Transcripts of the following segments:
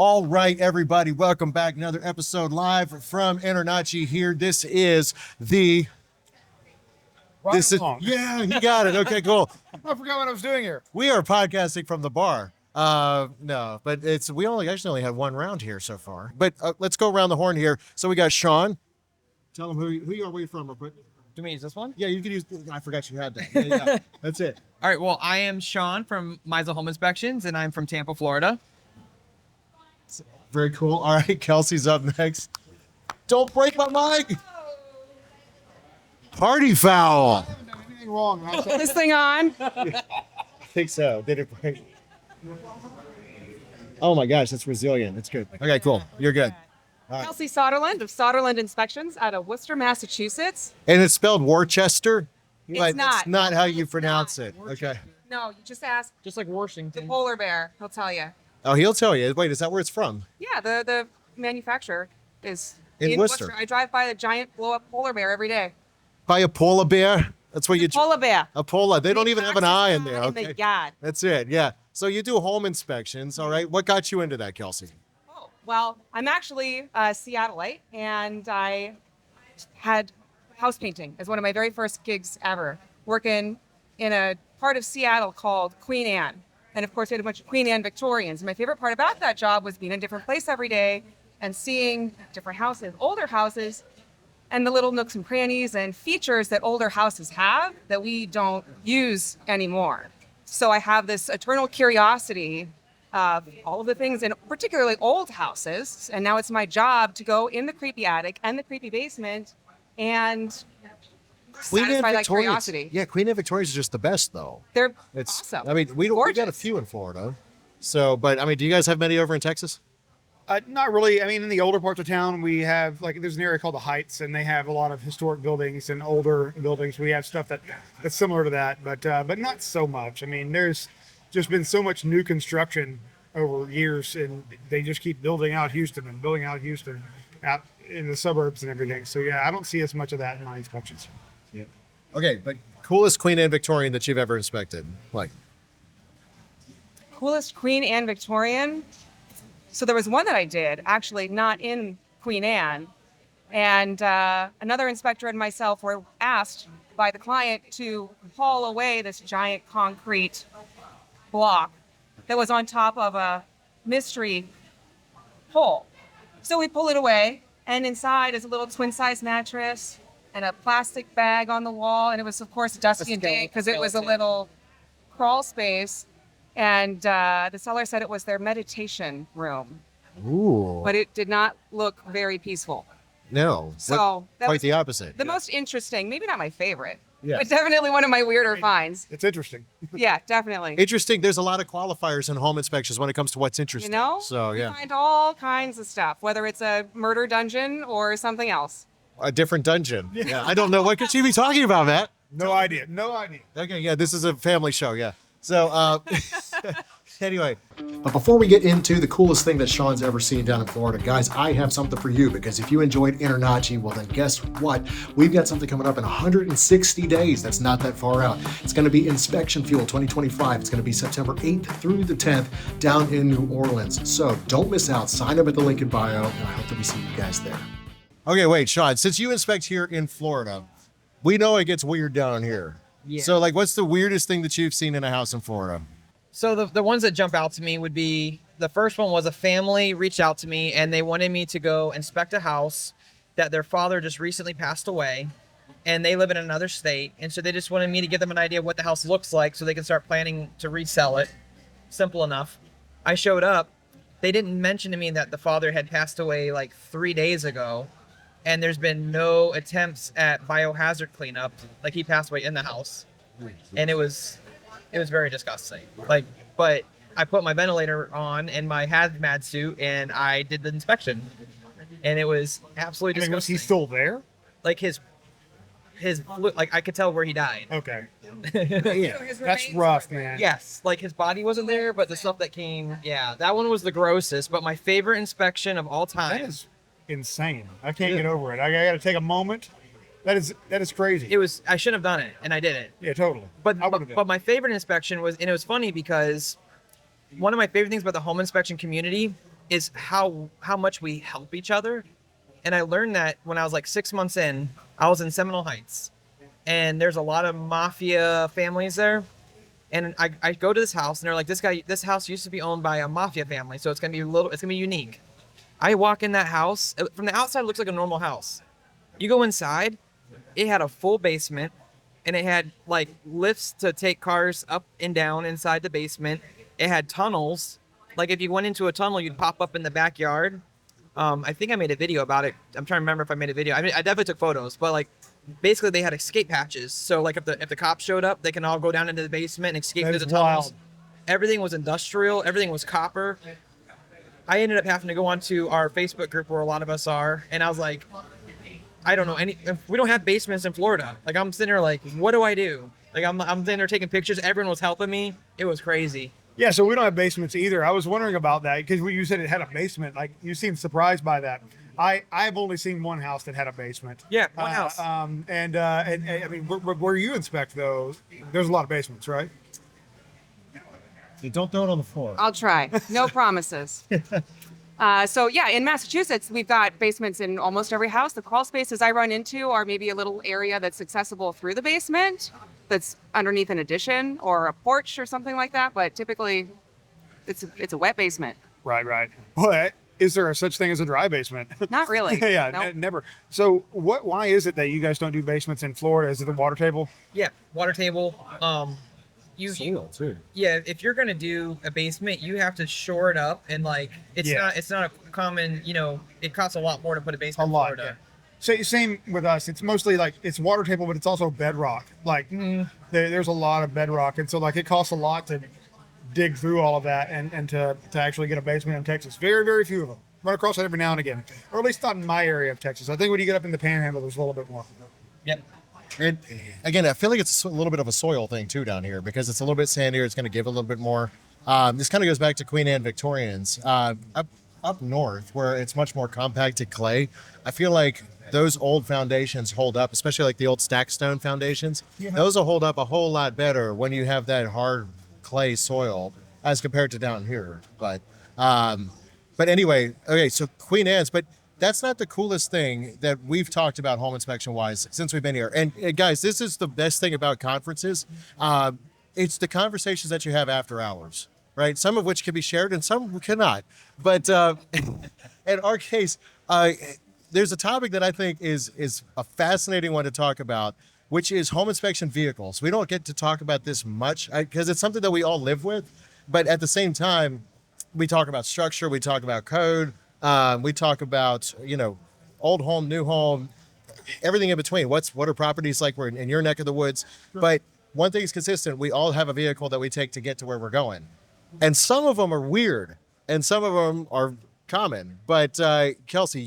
All right, everybody, welcome back. Another episode live from InterNACHI here. This is the... Yeah, you got it. Okay, cool. I forgot what I was doing here. We are podcasting from the bar. No, but we only had one round here so far. But let's go around the horn here. So we got Shawn. Tell them who you are, where you're from, real quick. Do me use this one? Yeah, you can use... I forgot you had that. Yeah, that's it. All right, well, I am Shawn from Mizell Home Inspections, and I'm from Tampa, Florida. Very cool. All right, Kelsey's up next. Don't break my mic. Party foul. I haven't done anything wrong. Right? This thing on? I think so. Did it break? Oh my gosh, that's resilient. That's good. Okay, cool. You're good. Right. Kelsy Soderlund of Soderlund Inspections out of Worcester, Massachusetts. And it's spelled Worcester? It's But not. That's not how you pronounce not. it. Okay. No, you just ask Just like the Washington. polar bear. He'll tell you. Oh, he'll tell you. Wait, is that where it's from? Yeah, the manufacturer is In Worcester. I drive by a giant blow-up polar bear every day. By a polar bear? That's what you... Polar bear. A polar. They don't even have an eye in there. In the Okay. yard. That's it. Yeah. So you do home inspections. All right. What got you into that, Kelsey? Oh, well, I'm actually a Seattleite, and I had house painting as one of my very first gigs ever, working in a part of Seattle called Queen Anne. And of course, we had a bunch of Queen Anne Victorians. And my favorite part about that job was being in a different place every day and seeing different houses, older houses, and the little nooks and crannies and features that older houses have that we don't use anymore. So I have this eternal curiosity of all of the things in particularly old houses. And now it's my job to go in the creepy attic and the creepy basement and satisfy that curiosity. Yeah, Queen Anne Victoria's is just the best, though. They're It's awesome. I mean, we got a Gorgeous. few in Florida. So, but I mean, do you guys have many over in Texas? Not really. I mean, in the older parts of town, we have there's an area called the Heights, and they have a lot of historic buildings and older buildings. We have stuff that's similar to that, but not so much. I mean, there's just been so much new construction over years, and they just keep building out Houston out in the suburbs and everything. So yeah, I don't see as much of that in my inspections. Yeah. Okay, but coolest Queen Anne Victorian that you've ever inspected? Like, Coolest Queen Anne Victorian. So there was one that I did, actually not in Queen Anne, and another inspector and myself were asked by the client to haul away this giant concrete block that was on top of a mystery hole. So we pull it away, and inside is a little twin-size mattress and a plastic bag on the wall, and it was, of course, dusty and dank because it was a little crawl space. And the seller said it was their meditation room, ooh. but it did not look very peaceful. No. So that Quite was the opposite. the most interesting, maybe not my favorite, Yeah. but definitely one of my weirder finds. It's interesting. Yeah, definitely. Interesting. There's a lot of qualifiers in home inspections when it comes to what's interesting. You know? So, You yeah. find all kinds of stuff, whether it's a murder dungeon or something else. A different dungeon. Yeah. I don't know. What could she be talking about, Matt? No idea. Okay, yeah, this is a family show, yeah. So, anyway, but before we get into the coolest thing that Shawn's ever seen down in Florida, guys, I have something for you, because if you enjoyed InterNACHI, well then guess what? We've got something coming up in 160 days. That's not that far out. It's going to be Inspection Fuel 2025. It's going to be September 8th through the 10th down in New Orleans. So don't miss out. Sign up at the link in bio, and I hope to be seeing you guys there. Okay, wait, Shawn, since you inspect here in Florida, we know it gets weird down here. Yeah. So, like, what's the weirdest thing that you've seen in a house in Florida? So the ones that jump out to me would be, the first one was a family reached out to me and they wanted me to go inspect a house that their father just recently passed away, and they live in another state. And so they just wanted me to give them an idea of what the house looks like so they can start planning to resell it. Simple enough. I showed up. They didn't mention to me that the father had passed away like 3 days ago, and there's been no attempts at biohazard cleanup. Like, he passed away in the house, and it was very disgusting. Like, but I put my ventilator on and my hazmat suit, and I did the inspection, and it was absolutely I mean, was disgusting. he still there? Like his like, I could tell where he died. Okay. Yeah. That's rough, man. Yes, like his body wasn't there, but the stuff that came, yeah, that one was the grossest. But my favorite inspection of all That time. is insane. I can't get over it. I got to take a moment. That is crazy. It was, I shouldn't have done it, and I did it. Yeah, totally. But I would've done but it. my favorite inspection was, and it was funny because one of my favorite things about the home inspection community is how much we help each other. And I learned that when I was like 6 months in. I was in Seminole Heights, and there's a lot of mafia families there. And I go to this house, and they're like, this house used to be owned by a mafia family, so it's gonna be unique. I walk in that house. From the outside, it looks like a normal house. You go inside, it had a full basement, and it had like lifts to take cars up and down inside the basement. It had tunnels. Like if you went into a tunnel, you'd pop up in the backyard. I think I made a video about it. I'm trying to remember if I made a video. I mean, I definitely took photos, but like basically they had escape hatches. So like if the cops showed up, they can all go down into the basement and escape That through is the tunnels. wild. Everything was industrial. Everything was copper. I ended up having to go onto our Facebook group where a lot of us are, and I was like, I don't know we don't have basements in Florida. Like I'm sitting there like, what do I do? Like I'm sitting there taking pictures. Everyone was helping me. It was crazy. Yeah, so we don't have basements either. I was wondering about that because you said it had a basement. Like you seemed surprised by that. I've only seen one house that had a basement. Yeah, one house. And I mean, where you inspect though, there's a lot of basements, right? You don't throw it on the floor. I'll try. No promises. So yeah, in Massachusetts, we've got basements in almost every house. The crawl spaces I run into are maybe a little area that's accessible through the basement, that's underneath an addition or a porch or something like that. But typically, it's a wet basement. Right. But is there a such thing as a dry basement? Not really. Yeah, No. never. So why is it that you guys don't do basements in Florida? Is it the water table? Yeah, water table. Soil too. Yeah, if you're gonna do a basement, you have to shore it up, and like it's not a common. It costs a lot more to put a basement in Florida. Yeah. So same with us. It's mostly like it's water table, but it's also bedrock. Like there's a lot of bedrock, and so like it costs a lot to dig through all of that and to actually get a basement in Texas. Very, very few of them. Run across it every now and again, or at least not in my area of Texas. I think when you get up in the Panhandle, there's a little bit more. Yep. And again, I feel like it's a little bit of a soil thing too down here because it's a little bit sandier. It's going to give a little bit more. This kind of goes back to Queen Anne Victorians up north where it's much more compacted clay. I feel like those old foundations hold up, especially like the old stack stone foundations. Yeah. Those will hold up a whole lot better when you have that hard clay soil as compared to down here. But anyway, okay, so Queen Anne's, but that's not the coolest thing that we've talked about home inspection wise since we've been here. And guys, this is the best thing about conferences. It's the conversations that you have after hours, right? Some of which can be shared and some cannot. But in our case, there's a topic that I think is a fascinating one to talk about, which is home inspection vehicles. We don't get to talk about this much because it's something that we all live with. But at the same time, we talk about structure, we talk about code, we talk about, old home, new home, everything in between. What are properties like we're in your neck of the woods? But one thing is consistent. We all have a vehicle that we take to get to where we're going. And some of them are weird and some of them are common. But Kelsy,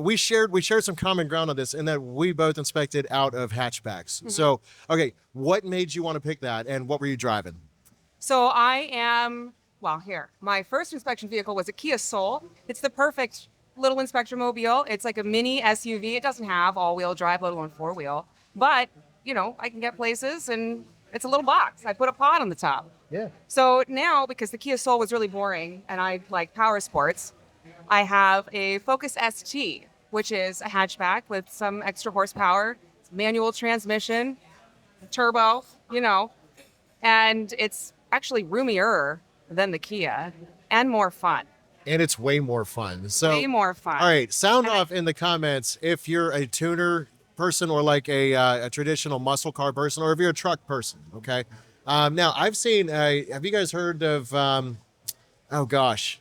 we shared some common ground on this in that we both inspected out of hatchbacks. Mm-hmm. So, okay, what made you want to pick that and what were you driving? So my first inspection vehicle was a Kia Soul. It's the perfect little inspector mobile. It's like a mini SUV. It doesn't have all-wheel drive, let alone four-wheel. But, I can get places, and it's a little box. I put a pod on the top. Yeah. So now, because the Kia Soul was really boring, and I like power sports, I have a Focus ST, which is a hatchback with some extra horsepower, manual transmission, turbo, and it's actually roomier than the Kia and more fun. And it's way more fun. So way more fun. All right, sound off in the comments if you're a tuner person or like a traditional muscle car person, or if you're a truck person. Okay. Now I've seen. Have you guys heard of? Oh gosh,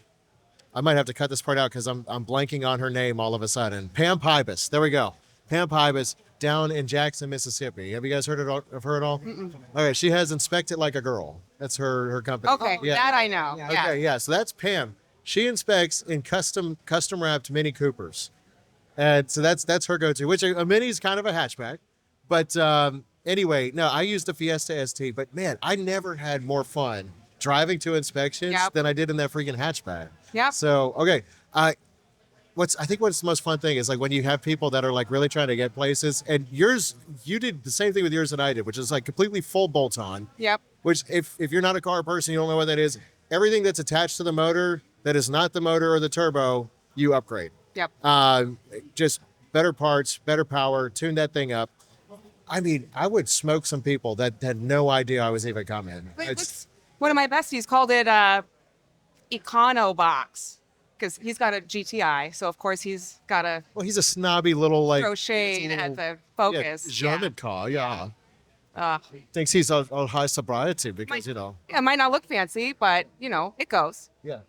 I might have to cut this part out because I'm blanking on her name all of a sudden. Pam Pybus. There we go. Pam Pybus down in Jackson, Mississippi. Have you guys heard of her at all? Mm-mm. Okay, she has Inspect It Like a Girl. That's her company. Okay, yeah. That I know. Yeah. Okay, yeah. So that's Pam. She inspects in custom wrapped Mini Coopers, and so that's her go-to. Which a Mini is kind of a hatchback, but anyway, no, I used a Fiesta ST. But man, I never had more fun driving to inspections than I did in that freaking hatchback. Yeah. So okay, I think what's the most fun thing is like when you have people that are like really trying to get places, and you did the same thing with yours that I did, which is like completely full bolt on. Yep. Which if you're not a car person, you don't know what that is. Everything that's attached to the motor that is not the motor or the turbo, you upgrade. Yep. Just better parts, better power, tune that thing up. I mean, I would smoke some people that had no idea I was even coming. One of my besties called it Econo Box because he's got a GTI. So, of course, he's got to Well, he's a snobby little like throw shade at the Focus. German car, yeah. Uh, Thinks he's on high sobriety because it might not look fancy, but, it goes. yeah.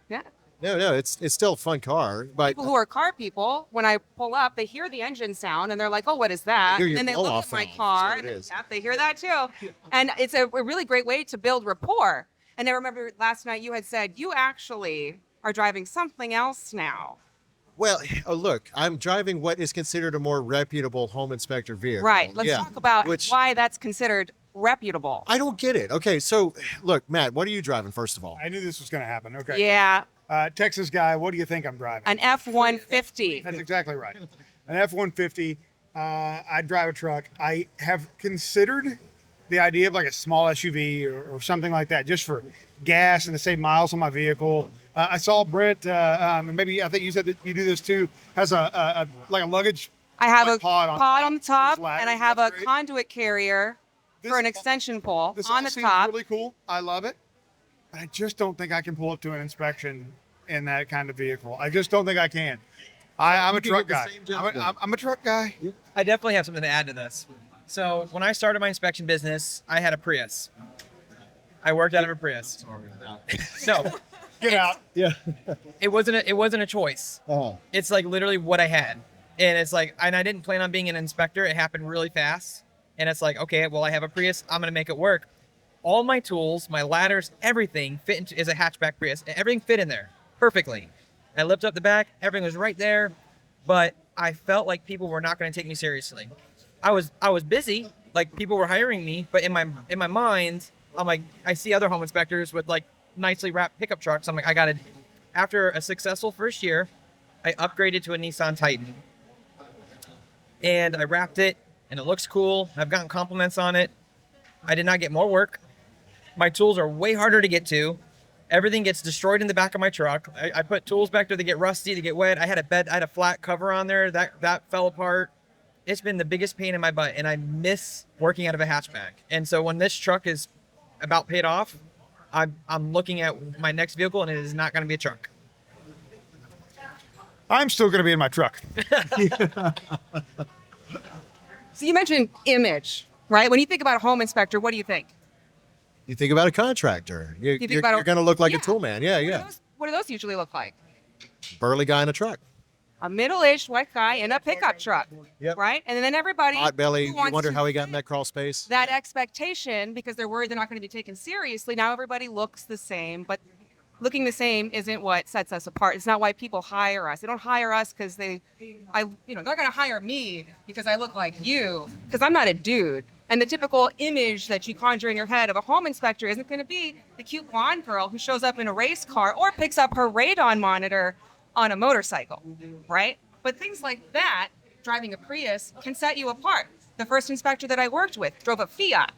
Yeah. No, it's still a fun car, but People who are car people, when I pull up, they hear the engine sound and they're like, oh, what is that? Hear your And they look blow-off at my valve, car that's what it and is. they hear that too. And it's a really great way to build rapport. And I remember last night you had said you actually are driving something else now. well, look, I'm driving what is considered a more reputable home inspector vehicle. Right. Let's talk about which why that's considered reputable. I don't get it. Okay, so look, Matt, what are you driving first of all? I knew this was going to happen. Okay. Yeah. Texas guy, what do you think I'm driving? An F-150. That's exactly right. An F-150. I drive a truck. I have considered the idea of like a small SUV or something like that, just for gas and to save miles on my vehicle. I saw Brent, maybe I think you said that you do this too, has a like a luggage. I have a pod pod on the top, ladder. and I have a That's great. conduit carrier for an extension pole This on all the seems top. really cool. I love it. But I just don't think I can pull up to an inspection in that kind of vehicle. I just don't think I can. I'm a can truck get the guy. same job done. I'm a truck guy. I definitely have something to add to this. So when I started my inspection business, I had a Prius. I worked out of a Prius. No, Get out. Yeah. it wasn't a choice. Oh. It's like literally what I had. And it's like, and I didn't plan on being an inspector. It happened really fast. And it's like, okay, well, I have a Prius. I'm going to make it work. All my tools, my ladders, everything fit into, is a hatchback Prius. Everything fit in there perfectly. I lifted up the back. Everything was right there. But I felt like people were not going to take me seriously. I was busy. Like people were hiring me. But in my mind, I'm like, I see other home inspectors with like nicely wrapped pickup trucks. I'm like, after a successful first year, I upgraded to a Nissan Titan. And I wrapped it, and it looks cool. I've gotten compliments on it. I did not get more work. My tools are way harder to get to. Everything gets destroyed in the back of my truck. I put tools back there, they get rusty, they get wet. I had a flat cover on there that fell apart. It's been the biggest pain in my butt, and I miss working out of a hatchback. And so when this truck is about paid off, I'm looking at my next vehicle, and it is not going to be a truck. I'm still going to be in my truck. So you mentioned image, right? When you think about a home inspector, what do you think? You think about a contractor. You're think about going to look like Yeah. a tool man. Yeah. What do those usually look like? Burly guy in a truck. A middle-aged white guy in a pickup truck, Yep. right? And then everybody Hot belly. who You wants wonder to how he got in fit that crawl space. that expectation because they're worried they're not going to be taken seriously. Now everybody looks the same, but looking the same isn't what sets us apart. It's not why people hire us. They don't hire us because they're going to hire me because I look like you, because I'm not a dude. And the typical image that you conjure in your head of a home inspector isn't going to be the cute blonde girl who shows up in a race car or picks up her radon monitor on a motorcycle, right? But things like that, driving a Prius, can set you apart. The first inspector that I worked with drove a Fiat,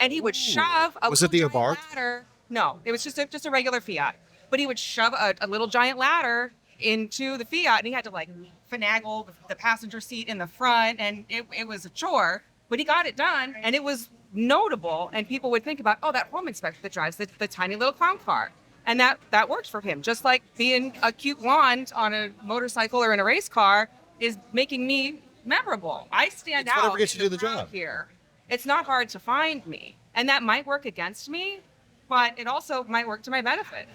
and he would shove a Was it the little giant Abarth? ladder. No, it was just a regular Fiat. But he would shove a little giant ladder into the Fiat, and he had to like finagle the passenger seat in the front, and it was a chore. But he got it done, and it was notable. And people would think about, oh, that home inspector that drives the tiny little clown car. And that works for him. Just like being a cute blonde on a motorcycle or in a race car is making me memorable. I stand It's out. whatever gets in you to the crowd job. here. It's not hard to find me. And that might work against me, but it also might work to my benefit.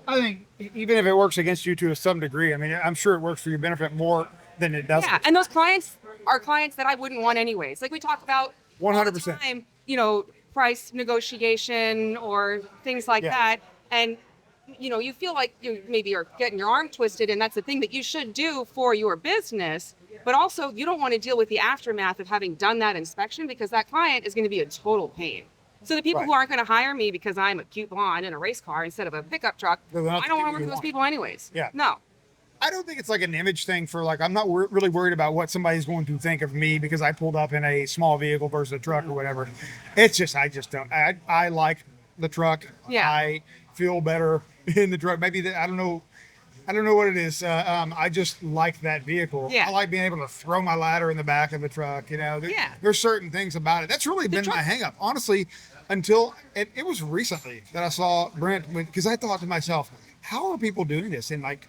I think even if it works against you to some degree, I mean, I'm sure it works for your benefit more than it doesn't. Yeah, and those clients are clients that I wouldn't want anyways. Like we talk about all the 100%. time, price negotiation or things like Yeah. that. And you feel like you maybe are getting your arm twisted, and that's the thing that you should do for your business. But also, you don't want to deal with the aftermath of having done that inspection because that client is going to be a total pain. So the people who Right. aren't going to hire me because I'm a cute blonde in a race car instead of a pickup truck, They're not I the don't want people to work you with those want. people anyways. Yeah. No. I don't think it's like an image thing for like, I'm not really worried about what somebody's going to think of me because I pulled up in a small vehicle versus a truck or whatever. It's just, I just don't. I like the truck. Yeah. I feel better, in the truck. Maybe I don't know. I don't know what it is. I just like that vehicle. Yeah. I like being able to throw my ladder in the back of the truck. You know, there's certain things about it. That's really been my hang up, honestly, until it was recently that I saw Brent, because I thought to myself, how are people doing this in like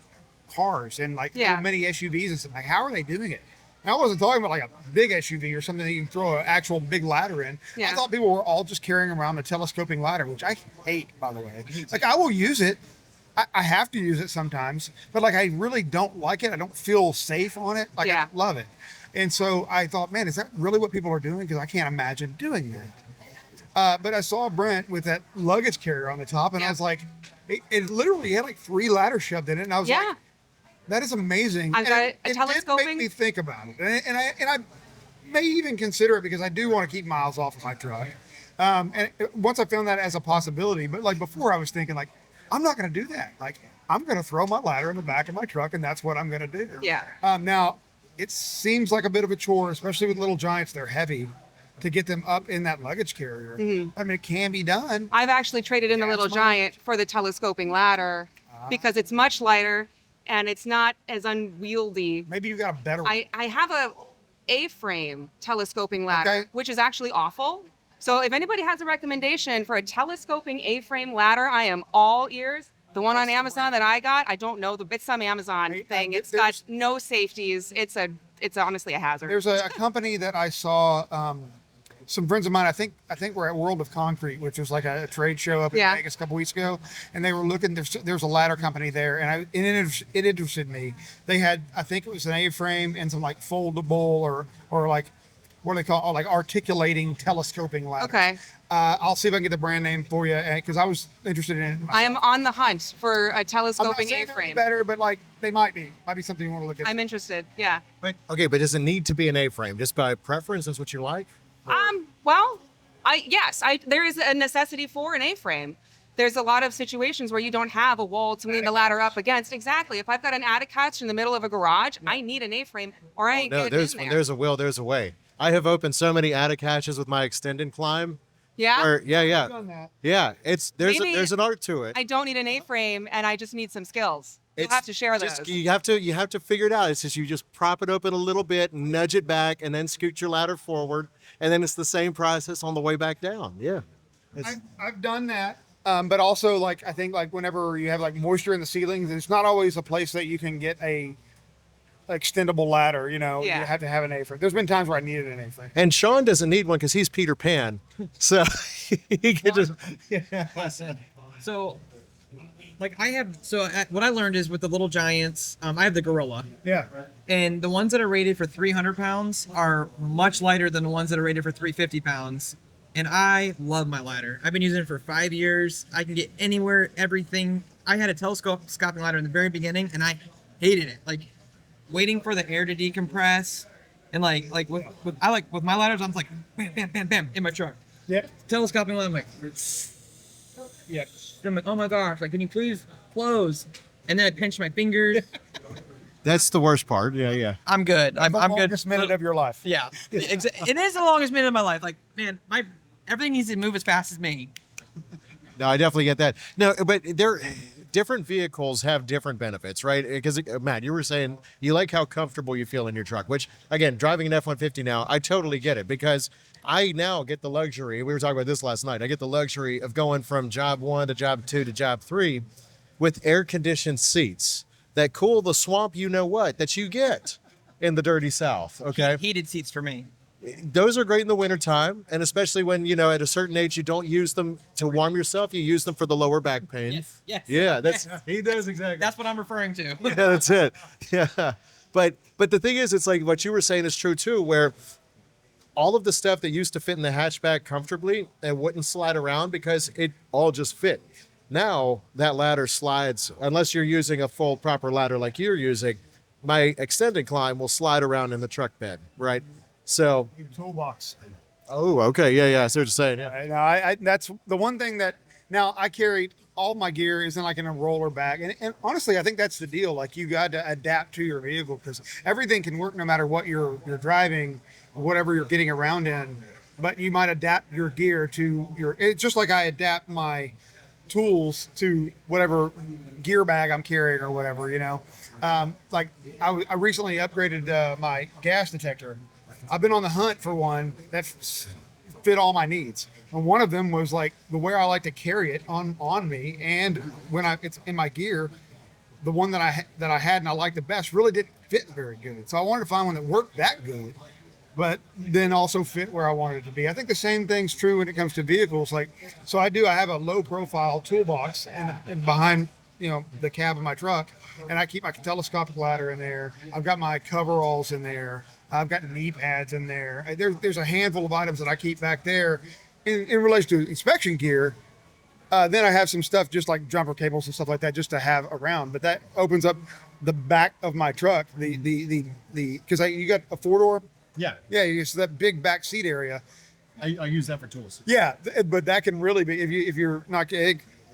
cars and like many SUVs and stuff? Like, how are they doing it? And I wasn't talking about like a big SUV or something that you can throw an actual big ladder in. I thought people were all just carrying around a telescoping ladder, which I hate, by the way. Like, I will use it. I have to use it sometimes, but like I really don't like it. I don't feel safe on it. Like I love it. And so I thought, man, is that really what people are doing? Because I can't imagine doing that. But I saw Brent with that luggage carrier on the top, and I was like, it literally had like 3 ladders shoved in it. And I was like, that is amazing. I've got a it telescoping. did make me think about it. And I may even consider it because I do want to keep miles off of my truck. Once I found that as a possibility, but like before I was thinking like, I'm not going to do that. Like, I'm going to throw my ladder in the back of my truck, and that's what I'm going to do. Yeah. Now, it seems like a bit of a chore, especially with little giants. They're heavy to get them up in that luggage carrier. I mean, it can be done. I've actually traded in the Little Giant for the telescoping ladder because it's much lighter and it's not as unwieldy. Maybe you got a better one. I have a A-frame telescoping ladder, which is actually awful. So if anybody has a recommendation for a telescoping A-frame ladder, I am all ears. The one on Amazon that I got, I don't know, it's some Amazon thing. It's got no safeties. It's honestly a hazard. There's a company that I saw, some friends of mine, I think we're at World of Concrete, which was like a trade show up in Vegas a couple weeks ago, and they were looking. There's a ladder company there, and it interested me. They had, I think it was an A-frame and some like foldable or like, what do they call it? Like articulating telescoping ladder. Okay. I'll see if I can get the brand name for you because I was interested in it. I am on the hunt for a I'm not telescoping saying they're A-frame. better, but like they might be something you want to look at. I'm interested. Yeah. Okay, but does it need to be an A-frame? Just by preference, that's what you like? Well, there is a necessity for an A-frame. There's a lot of situations where you don't have a wall to lean the ladder up against. Exactly. If I've got an attic hatch in the middle of a garage, I need an A-frame or I ain't getting in there. When there's a will, there's a way. I have opened so many attic hatches with my extended climb. Yeah. Where, Done that. yeah. There's Maybe an art to it. I don't need an A-frame and I just need some skills. You'll have to share those. You have to figure it out. It's just you just prop it open a little bit, nudge it back, and then scoot your ladder forward, and then it's the same process on the way back down. Yeah. I've done that. But also like I think like whenever you have like moisture in the ceilings, there's not always a place that you can get a extendable ladder, you know. You have to have an A-frame. There's been times where I needed an A-frame. And Shawn doesn't need one because he's Peter Pan, so he can just. So, like what I learned is with the Little Giants, I have the Gorilla. Yeah. And the ones that are rated for 300 pounds are much lighter than the ones that are rated for 350 pounds. And I love my ladder. I've been using it for 5 years. I can get anywhere, everything. I had a telescoping ladder in the very beginning, and I hated it. Like, waiting for the air to decompress. And with my ladders, I'm like, bam, bam, bam, bam, in my truck. Yep. Telescoping ladder, I'm like, Yeah. I'm like, oh my gosh, like, can you please close? And then I pinch my fingers. That's the worst part. Yeah. I'm good. I'm good. Longest minute of your life. Yeah. It is the longest minute of my life. Like, man, everything needs to move as fast as me. No, I definitely get that. No, but different vehicles have different benefits, right? Because Matt, you were saying you like how comfortable you feel in your truck, which again, driving an F-150 now, I totally get it because I now get the luxury. We were talking about this last night. I get the luxury of going from job 1 to job 2 to job 3 with air-conditioned seats that cool the swamp. You know what that you get in the dirty South. Okay, Heated seats for me. Those are great in the wintertime, and especially when, at a certain age, you don't use them to warm yourself. You use them for the lower back pain. Yes. Yeah, he does exactly. That's what I'm referring to. Yeah, that's it. Yeah. But the thing is, it's like what you were saying is true too, where all of the stuff that used to fit in the hatchback comfortably and wouldn't slide around because it all just fit. Now that ladder slides, unless you're using a full proper ladder like you're using, my extended climb will slide around in the truck bed, right? So, Your toolbox. oh, okay, yeah, I see what you're saying. Yeah. I that's the one thing that now I carried all my gear isn't like in a roller bag, and honestly, I think that's the deal. Like you got to adapt to your vehicle because everything can work no matter what you're driving, whatever you're getting around in. But you might adapt your gear to your. It's just like I adapt my tools to whatever gear bag I'm carrying or whatever, like I recently upgraded my gas detector. I've been on the hunt for one that fit all my needs. And one of them was like the way I like to carry it on me. And when it's in my gear, the one that I had and I liked the best really didn't fit very good. So I wanted to find one that worked that good, but then also fit where I wanted it to be. I think the same thing's true when it comes to vehicles. I have a low profile toolbox and behind, the cab of my truck, and I keep my telescopic ladder in there. I've got my coveralls in there. I've got knee pads in there. There's a handful of items that I keep back there in relation to inspection gear. Then I have some stuff just like jumper cables and stuff like that just to have around. But that opens up the back of my truck, because you got a 4-door. Yeah. Yeah, it's that big back seat area. I use that for tools. Yeah, but that can really be if you're not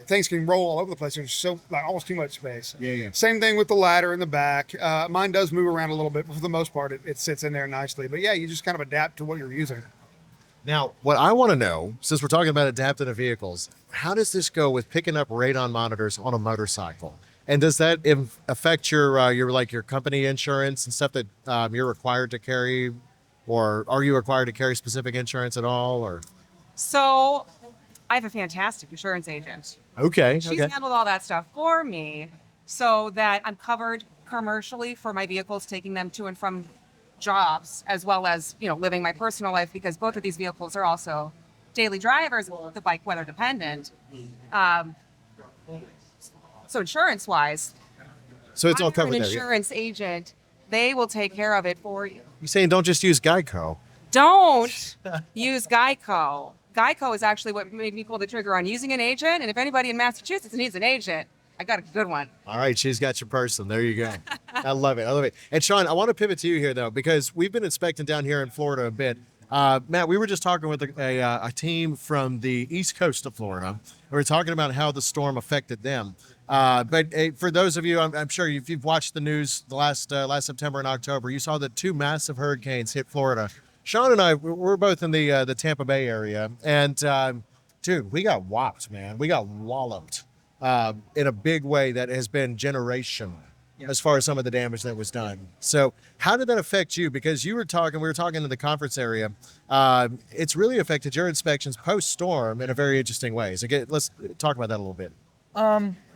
things can roll all over the place. There's almost too much space. Yeah. Same thing with the ladder in the back. Mine does move around a little bit, but for the most part, it sits in there nicely. But yeah, you just kind of adapt to what you're using. Now, what I want to know, since we're talking about adaptive vehicles, how does this go with picking up radon monitors on a motorcycle? And does that affect your company insurance and stuff that you're required to carry, or are you required to carry specific insurance at all? Or So I have a fantastic insurance agent. okay, She's handled all that stuff for me so that I'm covered commercially for my vehicles, taking them to and from jobs, as well as, living my personal life, because both of these vehicles are also daily drivers, the bike weather dependent. So insurance wise, so it's all covered an there. Yeah. insurance agent, they will take care of it for you. You're saying don't just use Geico. Don't use Geico. Geico is actually what made me pull the trigger on using an agent. And if anybody in Massachusetts needs an agent, I got a good one. All right, she's got your person. There you go. I love it. And Shawn, I want to pivot to you here though, because we've been inspecting down here in Florida a bit. Matt, we were just talking with a team from the East Coast of Florida. We were talking about how the storm affected them. But for those of you, I'm sure if you've watched the news the last September and October, you saw that 2 massive hurricanes hit Florida. Shawn and I, we're both in the Tampa Bay area, and dude, we got whopped, man. We got walloped in a big way that has been generational as far as some of the damage that was done. So how did that affect you? Because we were talking in the conference area. It's really affected your inspections post-storm in a very interesting way. So let's talk about that a little bit.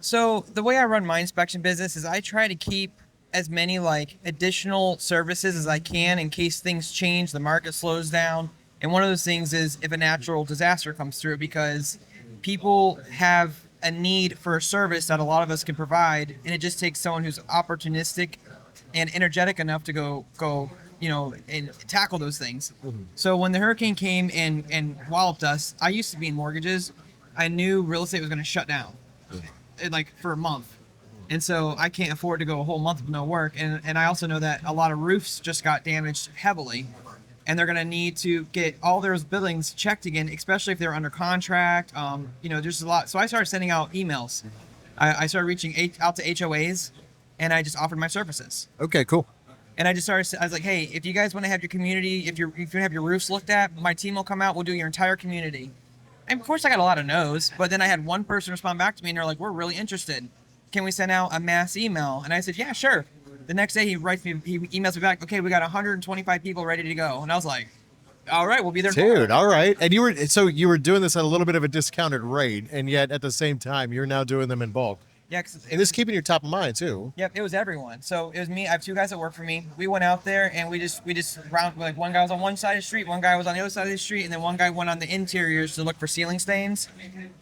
So the way I run my inspection business is I try to keep as many additional services as I can in case things change, the market slows down. And one of those things is if a natural disaster comes through, because people have a need for a service that a lot of us can provide, and it just takes someone who's opportunistic and energetic enough to go and tackle those things. Mm-hmm. So when the hurricane came and walloped us, I used to be in mortgages. I knew real estate was going to shut down for a month. And so I can't afford to go a whole month with no work. And I also know that a lot of roofs just got damaged heavily, and they're going to need to get all those buildings checked again, especially if they're under contract. There's a lot. So I started sending out emails. I started reaching out to HOAs, and I just offered my services. Okay, cool. And I was like, hey, if you guys want to have your community, if you have your roofs looked at, my team will come out. We'll do your entire community. And of course, I got a lot of no's, but then I had one person respond back to me, and they're like, we're really interested. Can we send out a mass email? And I said, yeah, sure. The next day he emails me back, okay, we got 125 people ready to go. And I was like, all right, we'll be there. Dude, all right. And you were doing this at a little bit of a discounted rate, and yet at the same time, you're now doing them in bulk. Yeah. And this is keeping your top of mind too. Yep, it was everyone. So it was me. I have 2 guys that work for me. We went out there and we just round, one guy was on one side of the street, one guy was on the other side of the street, and then one guy went on the interiors to look for ceiling stains.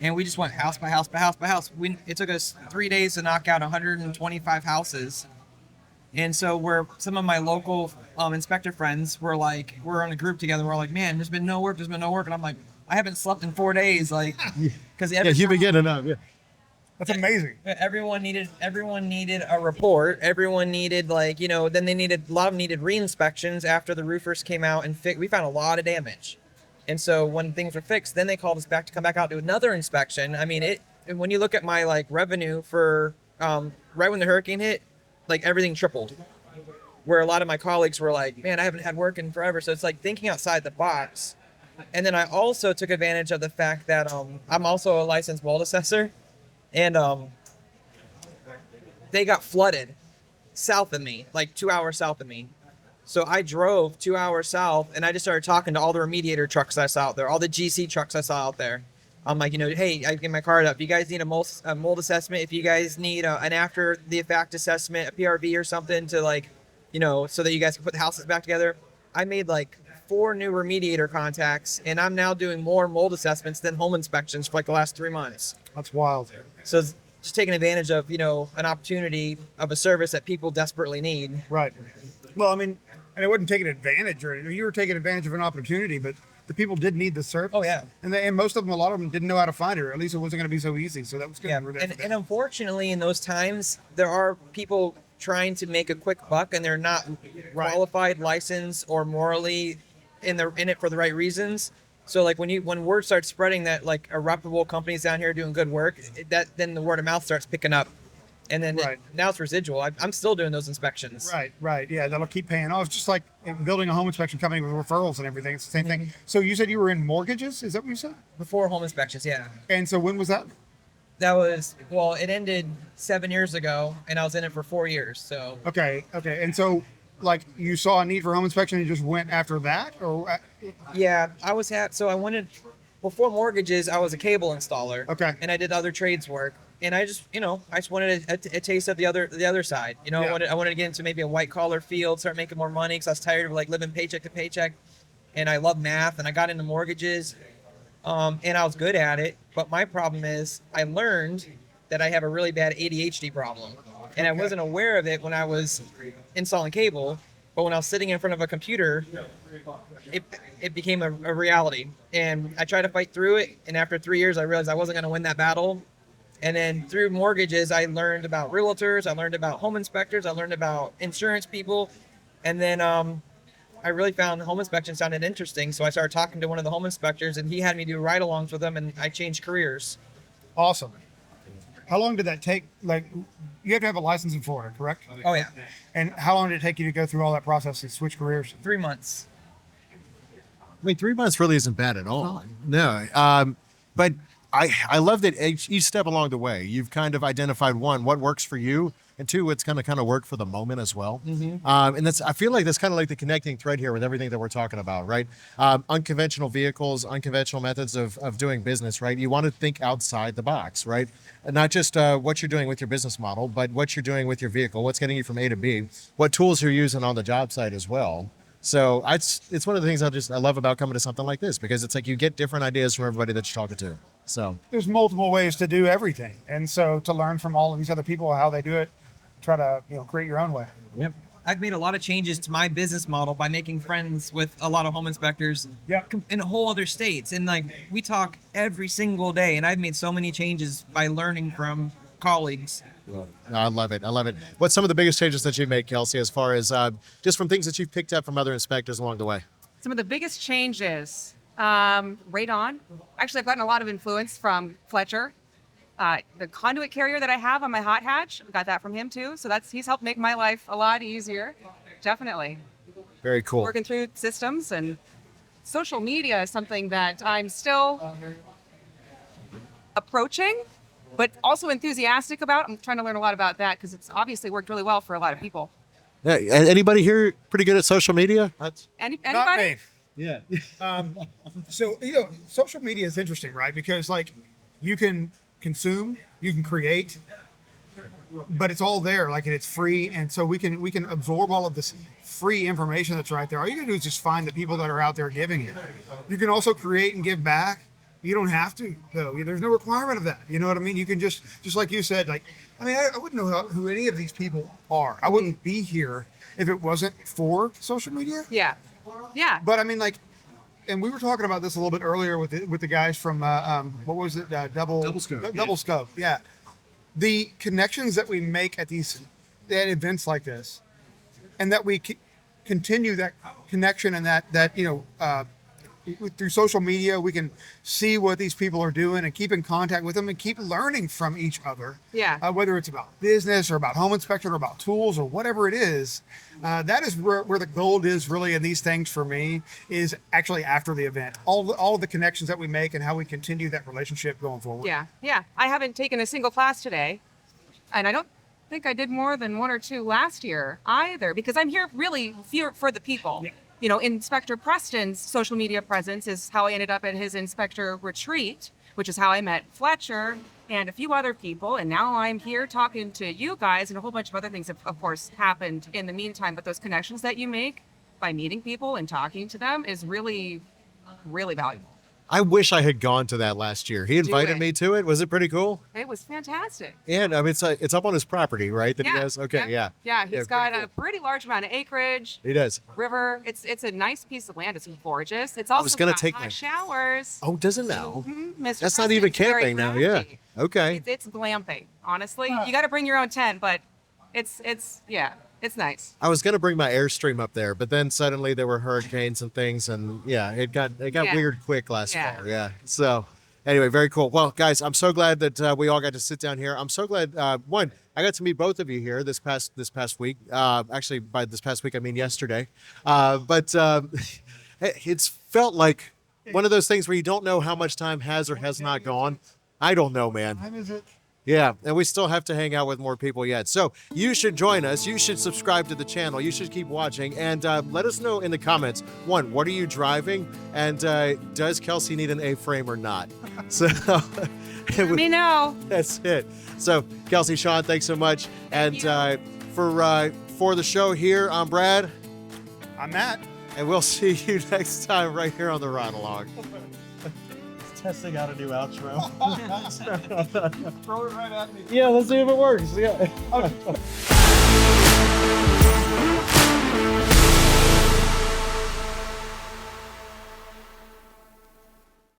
And we just went house by house by house by house. It took us 3 days to knock out 125 houses. And so some of my local inspector friends we're in a group together. We're like, man, there's been no work. And I'm like, I haven't slept in 4 days, because you've been getting enough. Yeah. That's amazing. Everyone needed a report. Everyone needed then a lot of them needed re-inspections after the roofers came out and we found a lot of damage. And so when things were fixed, then they called us back to come back out to another inspection. I mean, when you look at my revenue for right when the hurricane hit, everything tripled. Where a lot of my colleagues were like, man, I haven't had work in forever. So it's thinking outside the box. And then I also took advantage of the fact that I'm also a licensed mold assessor. and they got flooded south of me, like 2 hours south of me. So I drove 2 hours south, and I just started talking to all the remediator trucks I saw out there, all the GC trucks I saw out there. I'm like, hey, I get my card up. If you guys need a mold assessment, if you guys need an after the effect assessment, a PRV or something to like, so that you guys can put the houses back together. I made like 4 new remediator contacts, and I'm now doing more mold assessments than home inspections for like the last 3 months. That's wild. So it's just taking advantage of, an opportunity of a service that people desperately need. Right. Well, I mean, and it wasn't taking advantage, or you were taking advantage of an opportunity, but the people did need the service. Oh, yeah. And most of them, a lot of them didn't know how to find it, or at least it wasn't going to be so easy. So that was good. Yeah, and unfortunately, in those times, there are people trying to make a quick buck, and they're not qualified, licensed, or morally in it for the right reasons. So like when word starts spreading that like reputable companies down here are doing good work, then the word of mouth starts picking up, and then now it's residual. I'm still doing those inspections. Right. Yeah, that'll keep paying off. It's just like building a home inspection company with referrals and everything. It's the same thing. So you said you were in mortgages? Is that what you said? Before home inspections, yeah. And so when was that? That was, well, it ended 7 years ago, and I was in it for 4 years. So Okay. And so, like, you saw a need for home inspection and you just went after that, or? Yeah, so I wanted, before mortgages, I was a cable installer. Okay. And I did other trades work, and I just wanted a taste of the other side. Yeah. I wanted to get into maybe a white collar field, start making more money, because I was tired of like living paycheck to paycheck, and I love math, and I got into mortgages, and I was good at it. But my problem is, I learned that I have a really bad ADHD problem, and I wasn't aware of it when I was installing cable. But when I was sitting in front of a computer, it became a reality. And I tried to fight through it. And after 3 years, I realized I wasn't going to win that battle. And then through mortgages, I learned about realtors. I learned about home inspectors. I learned about insurance people. And then I really found home inspection sounded interesting. So I started talking to one of the home inspectors, and he had me do ride-alongs with them, and I changed careers. Awesome. How long did that take? Like, you have to have a license in Florida, correct? Oh, yeah. And how long did it take you to go through all that process and switch careers? 3 months. I mean, 3 months really isn't bad at all. No. But I love that each step along the way, you've kind of identified, one, what works for you, and two, what's going to kind of work for the moment as well. And I feel like that's kind of like the connecting thread here with everything that we're talking about, right? Unconventional vehicles, unconventional methods of doing business, right? You want to think outside the box, right? And not just what you're doing with your business model, but what you're doing with your vehicle, what's getting you from A to B, what tools you're using on the job site as well. So it's one of the things I love about coming to something like this, because it's like you get different ideas from everybody that you're talking to. So there's multiple ways to do everything, and so to learn from all of these other people how they do it, try to create your own way. Yep. I've made a lot of changes to my business model by making friends with a lot of home inspectors in whole other states, and like we talk every single day, and I've made so many changes by learning from colleagues. I love it. What's some of the biggest changes that you've made, Kelsey, as far as just from things that you've picked up from other inspectors along the way? Some of the biggest changes, radon. Actually, I've gotten a lot of influence from Fletcher. The conduit carrier that I have on my hot hatch, I got that from him too. So he's helped make my life a lot easier. Definitely. Very cool. Working through systems, and social media is something that I'm still approaching, but also enthusiastic about. I'm trying to learn a lot about that because it's obviously worked really well for a lot of people. Yeah. Anybody here pretty good at social media? Anybody? Not me. Yeah. So social media is interesting, right? Because like you can consume, you can create, but it's all there, like, and it's free, and so we can absorb all of this free information that's right there. All you gotta do is just find the people that are out there giving it. You can also create and give back. You don't have to, though. There's no requirement of that. You know what I mean? You can just like you said, like, I mean, I wouldn't know who any of these people are. I wouldn't be here if it wasn't for social media. Yeah. But I mean, like, and we were talking about this a little bit earlier with the guys from what was it? Double Scope. Yeah. The connections that we make at events like this, and that we continue that connection and that through social media, we can see what these people are doing and keep in contact with them and keep learning from each other. Yeah. Whether it's about business or about home inspection or about tools or whatever it is, that is where the gold is really in these things for me, is actually after the event. All the connections that we make and how we continue that relationship going forward. Yeah. Yeah. I haven't taken a single class today, and I don't think I did more than 1 or 2 last year either, because I'm here really for the people. Yeah. You know, Inspector Preston's social media presence is how I ended up at his inspector retreat, which is how I met Fletcher and a few other people. And now I'm here talking to you guys, and a whole bunch of other things have, of course, happened in the meantime. But those connections that you make by meeting people and talking to them is really, really valuable. I wish I had gone to that last year. He invited it. me to it. Was it pretty cool? It was fantastic. And I mean, it's up on his property, right? That he has. Okay, yeah. Yeah, he's got pretty a pretty large amount of acreage. He does. River. It's a nice piece of land. It's gorgeous. It's also was gonna got take hot my- showers. Oh, does it now? Mr. That's not Preston's even very camping now. Yeah. crafty. Okay. It's glamping. Honestly, you got to bring your own tent, but it's nice. I was gonna bring my Airstream up there, but then suddenly there were hurricanes and things, and yeah, it got Yeah. weird quick last Yeah. fall. Yeah. So anyway, very cool. Well, guys, I'm so glad that we all got to sit down here. I'm so glad. One, I got to meet both of you here this past week. Actually, by this past week, I mean yesterday. But it's felt like one of those things where you don't know how much time has or has not gone. I don't know, man. Time is it? Yeah, and we still have to hang out with more people yet. So you should join us. You should subscribe to the channel. You should keep watching. And let us know in the comments, one, what are you driving? And does Kelsey need an A-frame or not? So Let me know. that's it. So Kelsey, Shawn, thanks so much. Thank And for the show here, I'm Brad. I'm Matt. And we'll see you next time right here on the Ride Along. Testing out a new outro. Throw it right at me. Yeah, let's see if it works. Yeah.